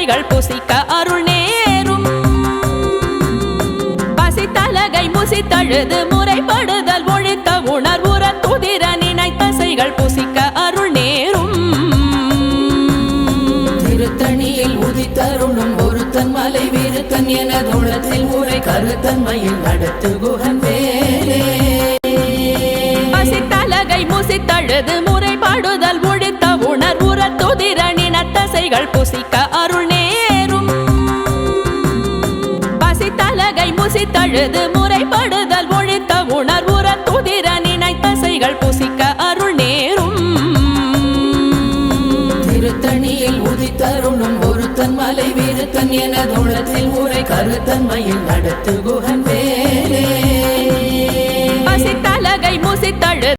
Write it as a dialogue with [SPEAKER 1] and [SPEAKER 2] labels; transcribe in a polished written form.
[SPEAKER 1] தசைகள் புசிக்க அருள் நேரும். பசித்தலகை முசித்தழுது முறைப்படுதல் ஒழித்த உணர்வுற துதிர நினை தசைகள் புசிக்க அருள் நேரும்.
[SPEAKER 2] திருத்தணியில் உதித்தருளும் ஒருத்தன் மலை விருத்தன் என தோளத்தில் உரை கருத்தன்மையில் நடத்து குகன் வேலே.
[SPEAKER 1] பசித்தலகை முசித்தழுது முறைப்படுதல் ஒழித்த உணர்வுற துதிர நினை தசைகள் புசிக்க அருள் நேரும். பசித்தலகை முசித்தழுது முறைப்படுதல் ஒழித்த உணர்வுற துதிர நினை தசைகள் புசிக்க அருள் நேரும்.
[SPEAKER 2] திருத்தணியில் உதித்தருளும் ஒருத்தன் மலை விருத்தன் என தோளத்தில் உரை கருத்தன்மையில் நடத்து குகன் வேலே.